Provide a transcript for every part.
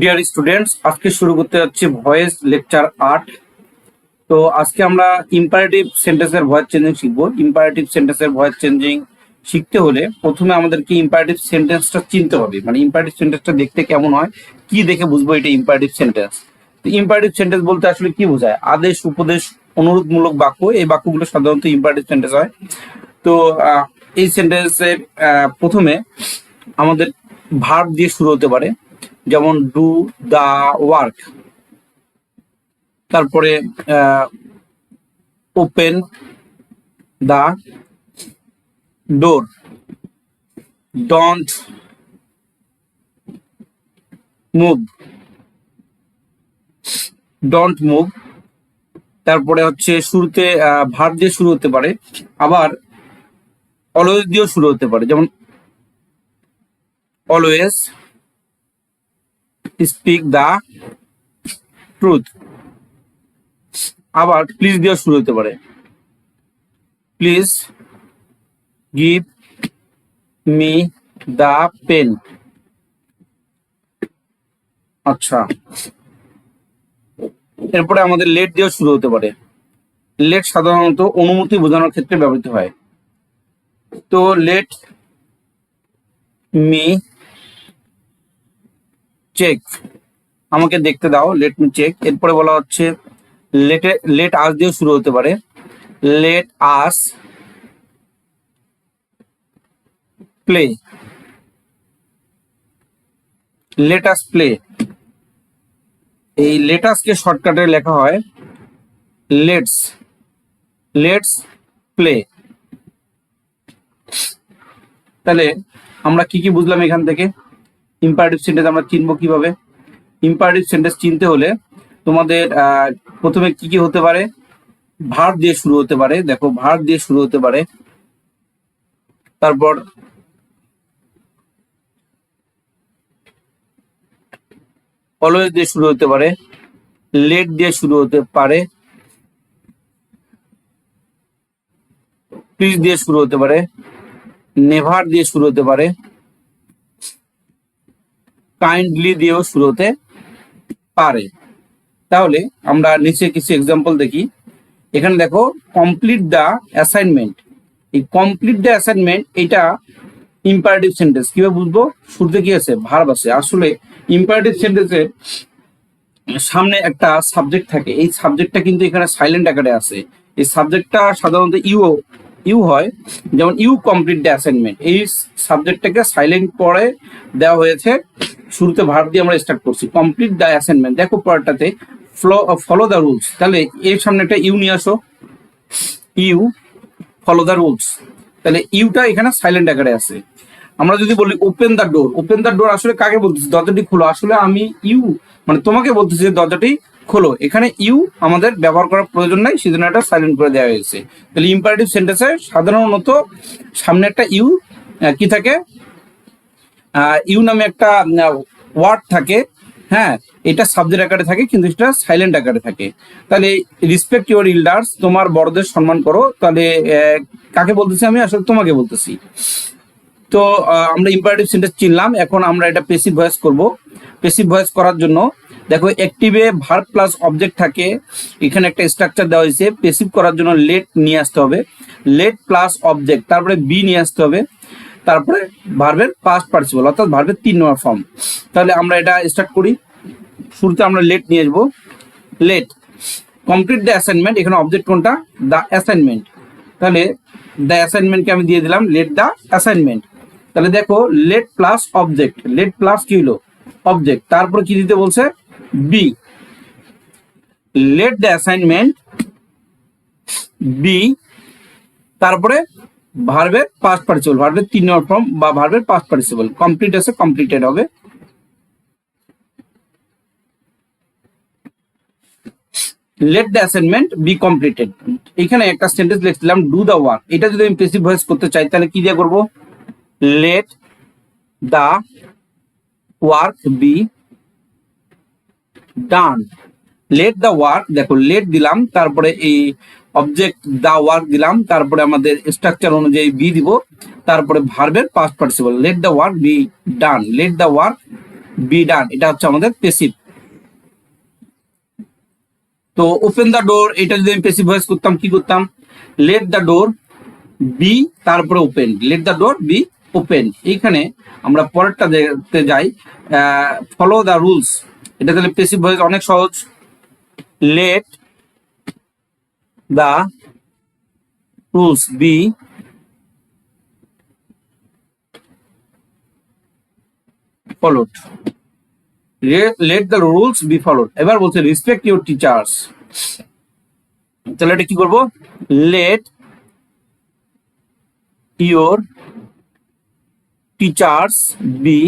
Dear students, আজকে শুরু করতে যাচ্ছি ভয়েস লেকচার 8। তো আজকে আমরা ইম্পারেটিভ সেন্টেন্সের ভয়েস চেঞ্জিং শিখবো। ইম্পারেটিভ সেন্টেন্সের ভয়েস চেঞ্জিং শিখতে হলে প্রথমে আমাদেরকে ইম্পারেটিভ সেন্টেন্সটা চিনতে হবে, মানে ইম্পারেটিভ সেন্টেন্সটা দেখতে কেমন হয়, কি দেখে বুঝবো এটা ইম্পারেটিভ সেন্টেন্স। তো ইম্পারেটিভ সেন্টেন্স বলতে আসলে কি বোঝায়? আদেশ, উপদেশ, অনুরোধমূলক বাক্য, এই বাক্যগুলো সাধারণত ইম্পারেটিভ সেন্টেন্স হয়। তো এই সেন্টেন্সের প্রথমে আমাদের ভার্ব দিয়ে শুরু হতে পারে, যেমন ডু দা ওয়ার্ক, তারপরে open the door, don't move, don't move. তারপরে হচ্ছে শুরুতে ভার্ব দিয়ে শুরু হতে পারে, আবার অলওয়েজ দিয়েও শুরু হতে পারে, যেমন অলওয়েজ স্পিক দা ট্রুথ। আবার প্লিজ দিয়েও শুরু হতে পারে, please give me the pen. আচ্ছা, এরপরে আমাদের লেট দিয়েও শুরু হতে পারে। লেট সাধারণত অনুমতি বোঝানোর ক্ষেত্রে ব্যবহৃত হয়। তো লেট মি চেক, আমাকে দেখতে দাও, লেট মি চেক। এরপরে বলা হচ্ছে লেট আস দিয়েও শুরু হতে পারে, let us play, let us play. এই লেটাসকে শর্টকাটে লেখা হয় লেটস, লেটস প্লে। তাহলে আমরা কি কি বুঝলাম এখান থেকে? ইম্পারেটিভ সেন্টেন্স আমরা চিনবো কিভাবে? ইম্পারেটিভ সেন্টেন্স চিনতে হলে তোমাদের প্রথমে কি কি হতে পারে? ভার্ব দিয়ে শুরু হতে পারে। দেখো, ভার্ব দিয়ে শুরু হতে পারে, তারপর অলওয়েজ দিয়ে শুরু হতে পারে, লেট দিয়ে শুরু হতে পারে, প্লিজ দিয়ে শুরু হতে পারে, নেভার দিয়ে শুরু হতে পারে, কাইন্ডলি দিয়েও শুরু হতে পারে। তাহলে আমরা নিচে কিছু এক্সাম্পল দেখি। এখানে দেখো, কমপ্লিট দ্য অ্যাসাইনমেন্ট। এই কমপ্লিট দ্য অ্যাসাইনমেন্ট এটা ইম্পারেটিভ সেন্টেন্স। কিভাবে বুঝবো? শুরুতে কি আছে? ভার্ব আছে। আসলে ইম্পারেটিভ সেন্টেন্সের সামনে একটা সাবজেক্ট থাকে, এই সাবজেক্টটা কিন্তু এখানে সাইলেন্ট আকারে আছে। এই সাবজেক্টটা সাধারণত ইউ হয়, যেমন ইউ কমপ্লিট দ্য অ্যাসাইনমেন্ট। এই সাবজেক্টটাকে সাইলেন্ট পরে দেওয়া হয়েছে, শুরুতে ভার্ব দিয়ে আমরা স্টার্ট করছি, কমপ্লিট দ্য অ্যাসাইনমেন্ট। দেখো পরেরটাতে ফলো দ্য রুলস, তাহলে এর সামনে একটা ইউ নিয়ে আসো, ইউ ফলো দ্য রুলস। তাহলে ইউটা এখানে সাইলেন্ট আকারে আছে। আমরা যদি বলি open the door, open the door আসলে কাকে বলতেছি? দরজাটি খোলো। আসলে আমি ইউ মানে তোমাকে বলতেছি দরজাটি খোলো। এখানে ইউ আমাদের ব্যবহার করার প্রয়োজন নাই, সেজন্য এটা সাইলেন্ট করে দেওয়া হয়েছে। তাহলে ইম্পারেটিভ সেন্টেন্সে সাধারণত সামনে একটা ইউ কি থাকে? ইউ নামে একটা ওয়ার্ড থাকে। হ্যাঁ, এটা সাবজেক্ট আকারে থাকে, কিন্তু এটা সাইলেন্ট আকারে থাকে। তাহলে রিসপেক্ট ইউর ইল্ডার্স, তোমার বড়দের সম্মান করো। তাহলে কাকে বলতেছি আমি? আসলে তোমাকে বলতেছি। তো আমরা ইম্পারেটিভ সেন্টেন্স চিনলাম। এখন আমরা এটা প্যাসিভ ভয়েস করব। প্যাসিভ ভয়েস করার জন্য দেখো, অ্যাক্টিভে ভার্ব প্লাস অবজেক্ট থাকে, এখানে একটা স্ট্রাকচার দেওয়া হয়েছে। প্যাসিভ করার জন্য লেট নিয়ে আসতে হবে, লেট প্লাস অবজেক্ট, তারপরে বি নিয়ে আসতে হবে, তারপরে ভার্বের পাস্ট পার্টিসিপল অর্থাৎ ভার্বের 3 নম্বর ফর্ম। তাহলে আমরা এটা স্টার্ট করি। শুরুতে আমরা লেট নিয়ে আসবো, লেট কমপ্লিট দ্য অ্যাসাইনমেন্ট। এখানে অবজেক্ট কোনটা? The assignment. তাহলে দ্য অ্যাসাইনমেন্টকে আমি দিয়ে দিলাম লেট দ্য অ্যাসাইনমেন্ট। তাহলে দেখো, let plus object, let plus কি হলো? অবজেক্ট। তারপরে কি দিতে বলছে? Be. Let the assignment be, তারপরে ভার্বের পাস্ট পার্টিসিপল, ভার্বের 3 নম্বর ফর্ম বা ভার্বের পাস্ট পার্টিসিপল। কমপ্লিট আছে, কমপ্লিটেড হবে। Late the assignment be completed. এখানে একটা সেন্টেন্স লিখছিলাম ডু দ্য ওয়ার্ক। এটা যদি আমি প্যাসিভ ভয়েস করতে চাই, তাহলে কি দিয়ে করব? Let the work be done. Let the work, দেখো লেট দিলাম, তারপরে এই অবজেক্ট দ্য ওয়ার্ক দিলাম, তারপরে আমাদের স্ট্রাকচার অনুযায়ী বি দিব, তারপরে ভার্বের past participle. Let the work be done, let the work be done, এটা হচ্ছে আমাদের পেসিভ। তো ওপেন দ্য ডোর, এটা যদি আমি পেসিভ ভয়েস করতাম কি করতাম, লেট দ্য ডোর বি, তারপরে open, let the door be open. এইখানে আমরা পরেরটা দেখতে যাই, ফলো দ্য রুলস, এটা তাহলে পেসিভ ভয়েস অনেক সহজ, late the rules be followed, late the rules be followed. এবার বলছে রেসপেক্ট ইউর টিচার্স, তাহলে এটা কি করবো, let your teachers B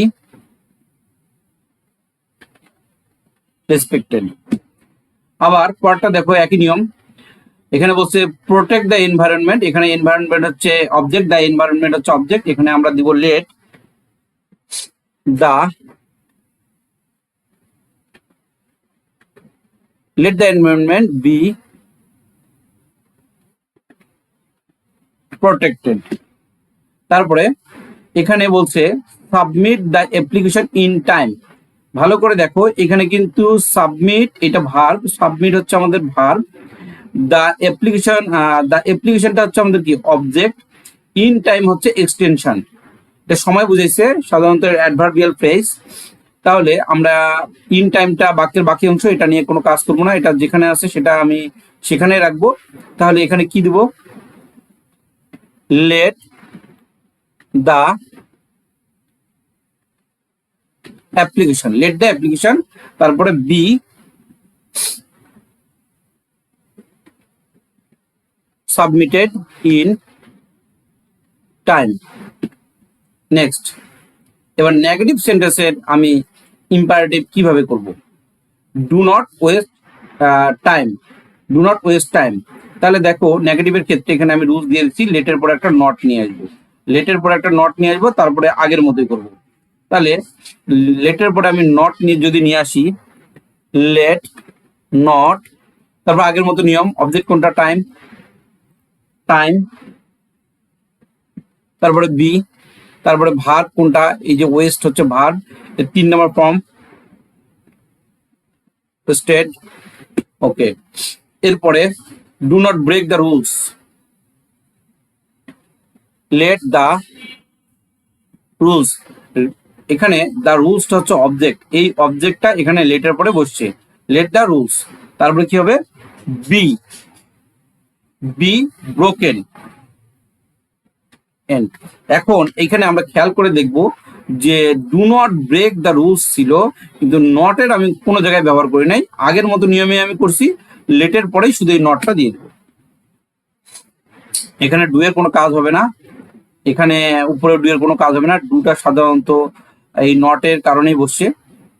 respected. আবার পরটা দেখো একই নিয়ম, এখানে বলছে প্রোটেক্ট দ্য এনভায়রনমেন্ট, এখানে এনভায়রনমেন্ট হচ্ছে অবজেক্ট, দ্য এনভায়রনমেন্ট হচ্ছে অবজেক্ট, এখানে আমরা দিব let the environment B protected. তারপরে এখানে বলছে submit the application in time, ভালো করে দেখো এখানে কিন্তু সাবমিট এটা ভার্ব, সাবমিট হচ্ছে আমাদের ভার্ব, দ্য অ্যাপ্লিকেশনটা হচ্ছে আমাদের কি অবজেক্ট, ইন টাইম হচ্ছে এক্সটেনশন, এটা সময় বুঝাইছে সাধারণত অ্যাডভার্বিয়াল ফ্রেজ। তাহলে আমরা ইন টাইমটা বাক্যের বাকি অংশ, এটা নিয়ে কোনো কাজ করবো না, এটা যেখানে আছে সেটা আমি সেখানে রাখবো। তাহলে এখানে কি দিব, let the application, let the application, তারপরে be submitted in time. Next, এবার নেগেটিভ সেন্টেন্সের আমি ইম্পারেটিভ কিভাবে করব, do not waste time, do not waste time. তাহলে দেখো নেগেটিভের ক্ষেত্রে এখানে আমি রুলস দিয়ে দিচ্ছি, লেটের পরে একটা নট নিয়ে আসবো, লেটের পরে একটা নট নিয়ে আসবো, তারপরে আগের মতোই করব। তাহলে লেটের পরে আমি নট নিয়ে যদি নিয়ে আসি, লেট নট, তারপর আগের মতো নিয়ম, অবজেক্ট কোনটা টাইম, টাইম, তারপরে বি, তারপরে ভার্ব কোনটা, এই যে ওয়েস্ট হচ্ছে ভার্ব, 3 নম্বর ফর্ম স্টেড, ওকে। এরপরে do not break the rules, let the rules, এখানে দ্য রুলসটা হচ্ছে অবজেক্ট, এই অবজেক্টটা এখানে লেটের পরে বসছে, লেট দ্য রুলস, তারপরে কি হবে, বি, বি ব্রোকেন এন্ড। এখন এখানে আমরা খেয়াল করে দেখব যে do not break the rules ছিল, কিন্তু নটের আমি কোনো জায়গায় ব্যবহার করি নাই, আগের মতো নিয়মে আমি করছি, লেটের পরেই শুধু এই নটটা দিয়ে দেবো। এখানে ডু এর কোনো কাজ হবে না, এখানে উপরে ডু এর কোনো কাজ হবে না, ডুটা সাধারণত এই নটের কারণেই বসছে,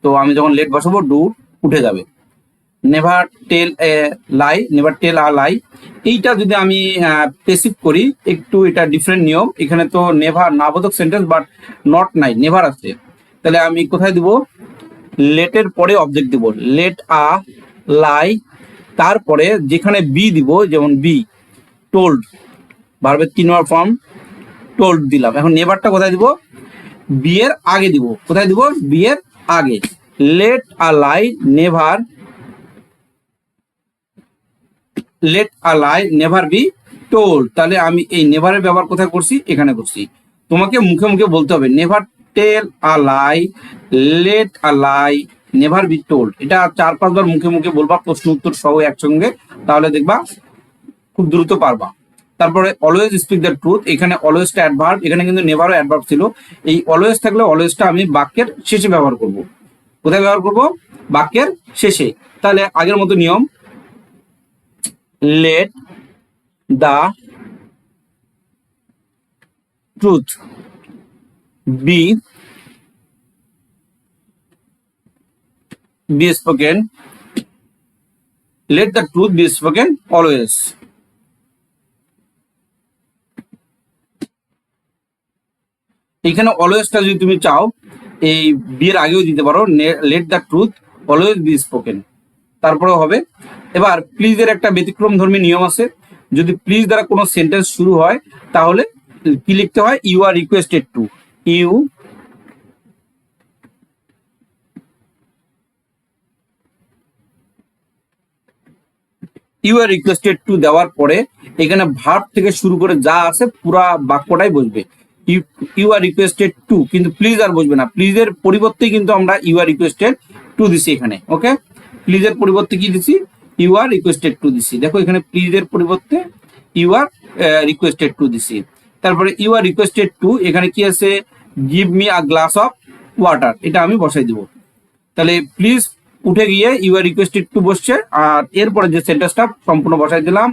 তো আমি যখন লেট বসাবো ডু উঠে যাবে। Never tell A lie, never tell a লাই, এইটা যদি আমি পেসিভ করি একটু, এটা ডিফারেন্ট নিয়ম, এখানে তো নেভার নাবোধক সেন্টেন্স বাট নট নাই, নেভার আছে, তাহলে আমি কোথায় দিব, লেটের পরে অবজেক্ট দিব, লেট আ লাই, তারপরে যেখানে বি দিব, যেমন বি টোল্ড, ভার্বের 3 নম্বর ফর্ম টোল্ড দিলাম। এখন নেভারটা কোথায় দিব, বি এর আগে দিব, কোথায় দিব, বি এর আগে, late a lie never, late a lie never be told, তাহলে আমি এই নেভারের ব্যবহার কোথায় করছি, এখানে করছি। তোমাকে মুখে মুখে বলতে হবে never tell a lie, let a lie never be told, এটা 4-5 বার মুখে মুখে বলবা, প্রশ্ন উত্তর সহ একসঙ্গে, তাহলে দেখবা খুব দ্রুত পারবা। তারপরে অলওয়েজ স্পিক দ্য ট্রুথ, এখানে অলওয়েজটা অ্যাডভার্ব, এখানে কিন্তু নেভারও অ্যাডভার্ব ছিল, এই অলওয়েজ থাকলে অলওয়েজটা আমি বাক্যের শেষে ব্যবহার করব। কোথায় ব্যবহার করব, বাক্যের শেষে। তাহলে আগের মতো নিয়ম, let the truth be spoken, let the truth be spoken always। এখানে অলওয়েজটা যদি তুমি চাও এই বিয়ের আগেও দিতে পারো, let the truth always be spoken, তারপরেও হবে। এবার প্লিজ এর একটা ব্যতিক্রম ধর্মী নিয়ম আছে, যদি প্লিজ দ্বারা কোনো সেন্টেন্স শুরু হয় তাহলে কি লিখতে হয়, you are requested to, you you are requested to দেওয়ার পরে এখানে ভার্ব থেকে শুরু করে যা আছে পুরা বাক্যটাই বসবে। ইউ আর রিকোয়েস্টেড টু, কিন্তু প্লিজ আর বসবে না। প্লিজের পরিবর্তে কিন্তু আমরা ইউ আর রিকোয়েস্টেড টু দিছি এখানে। ওকে, প্লিজের পরিবর্তে কি দিছি? ইউ আর রিকোয়েস্টেড টু দিছি। দেখো এখানে প্লিজের পরিবর্তে ইউ আর রিকোয়েস্টেড টু দিছি। তারপরে ইউ আর রিকোয়েস্টেড টু, এখানে কি আছে? Give me a glass of water, এটা আমি বসাই দিব। তাহলে প্লিজ উঠে গিয়ে ইউ আর রিকোয়েস্টেড টু বসছে, আর এরপরে যে সেন্টেন্সটা সম্পূর্ণ বসাই দিলাম।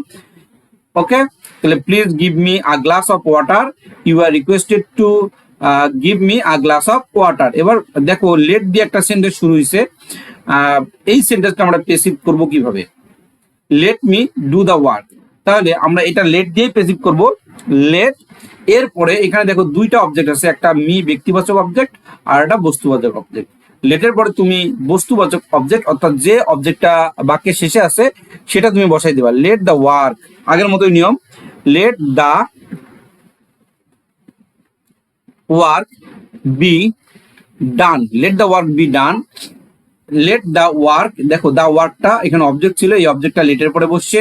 ওকে, তাহলে please give me a glass of water, you are requested to give me a glass of water. এবার দেখো লেট দিয়ে একটা সেন্টেন্স শুরু হয়েছে, এই সেন্টেন্সটা আমরা পেসিভ করব কিভাবে? Let me do the work, তাহলে আমরা এটা লেট দিয়ে পেসিভ করব। লেট, এরপরে এখানে দেখো দুইটা অবজেক্ট আছে, একটা মি ব্যক্তিবাচক অবজেক্ট আর একটা বস্তুবাচক অবজেক্ট। লেটের পরে তুমি বস্তুবাচক অবজেক্ট অর্থাৎ যে অবজেক্টটা বাক্যের শেষে আছে সেটা তুমি বসাই দিবা। লেট দ্য ওয়ার্ক, আগের মতোই নিয়ম, let the work be done, let the work be done. Let the work, দেখো দ্য ওয়ার্কটা এখানে অবজেক্ট ছিল, এই অবজেক্টটা লেটের পরে বসছে।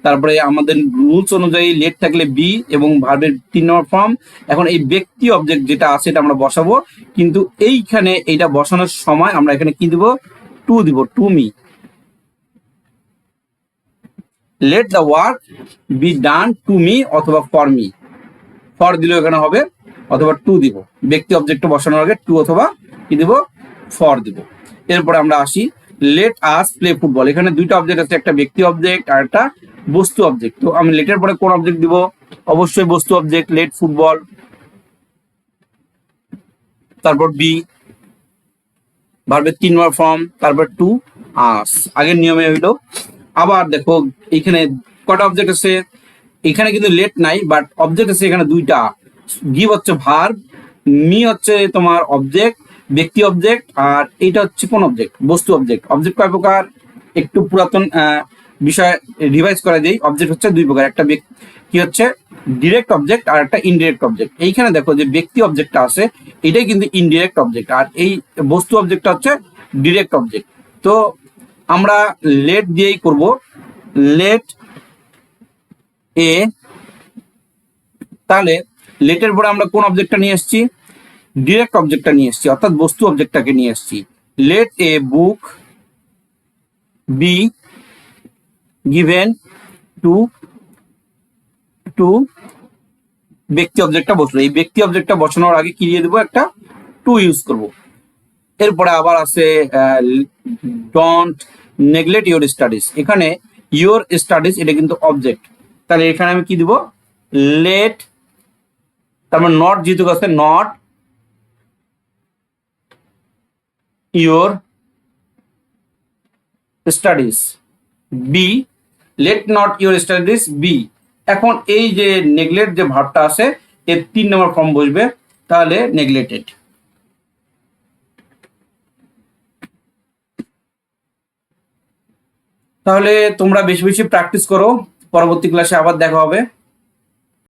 তারপরে আমাদের রুলস অনুযায়ী লেট থাকলে বি এবং ভার্বের 3 নম্বর ফর্ম। এখন এই ব্যক্তি অবজেক্ট যেটা আছে এটা আমরা বসাবো, কিন্তু এইখানে এইটা বসানোর সময় আমরা এখানে কি দিব? টু দিব, to me. Let the work be done to me অথবা ফর মি, ফর দিলেও এখানে হবে, অথবা টু দিব। ব্যক্তি অবজেক্ট বসানোর আগে টু অথবা কি দিব? ফর দিব। এরপরে আমরা আসি লেট আস প্লে ফুটবল, এখানে দুইটা অবজেক্ট আছে, একটা ব্যক্তি অবজেক্ট আর একটা বস্তু অবজেক্ট। তো আমি লেটের পরে কোন অবজেক্ট দিব? অবশ্যই বস্তু অবজেক্ট, লেট ফুটবল। তারপর বি, ভার্বের 3 নম্বর ফর্ম, তারপর টু আস, আগের নিয়মে হইলো। আবার দেখো এখানে কটা অবজেক্ট আছে? এখানে কিন্তু লেট নাই, বাট অবজেক্ট আছে এখানে দুইটা। গিভ হচ্ছে ভার্ব, মি হচ্ছে তোমার অবজেক্ট, ব্যক্তি অবজেক্ট, আর এইটা হচ্ছে কোন অবজেক্ট? বস্তু অবজেক্ট। অবজেক্ট কয় প্রকার? একটু পুরাতন বিষয় রিভাইজ করা যায়। অবজেক্ট হচ্ছে দুই প্রকার, একটা কি হচ্ছে ডিরেক্ট অবজেক্ট আর একটা ইনডিরেক্ট অবজেক্ট। এইখানে দেখো যে ব্যক্তি অবজেক্টটা আছে এটাই কিন্তু ইনডিরেক্ট অবজেক্ট, আর এই বস্তু অবজেক্টটা হচ্ছে ডিরেক্ট অবজেক্ট। তো আমরা লেট দিয়েই করব। লেট এ, তাহলে লেটের পরে আমরা কোন অবজেক্টটা নিয়ে এসেছি? ডিরেক্ট অবজেক্টটা নিয়ে এসেছি, অর্থাৎ বস্তু অবজেক্টটাকে নিয়ে এসেছি। Let a book be given to, to ব্যক্তি অবজেক্টটা বসলো, এই ব্যক্তি অবজেক্টটা বসানোর আগে কি দিয়ে দেবো? একটা টু ইউজ করব। এরপরে আবার আছে ডোন্ট নেগলেক্ট ইউর স্টাডিজ, এখানে ইউর স্টাডিজ এটা কিন্তু অবজেক্ট, তাহলে এখানে আমি কি দিব? লেট, তারপর নট যেহেতু আছে, not your studies be, let not your studies be. এখন এই যে নেগলেক্ট যে ভার্বটা আছে এর 3 নম্বর ফর্ম বসবে, তাহলে নেগলেক্টেড। তাহলে তোমরা বেশি বেশি প্র্যাকটিস করো, পরবর্তী ক্লাসে আবার দেখা হবে।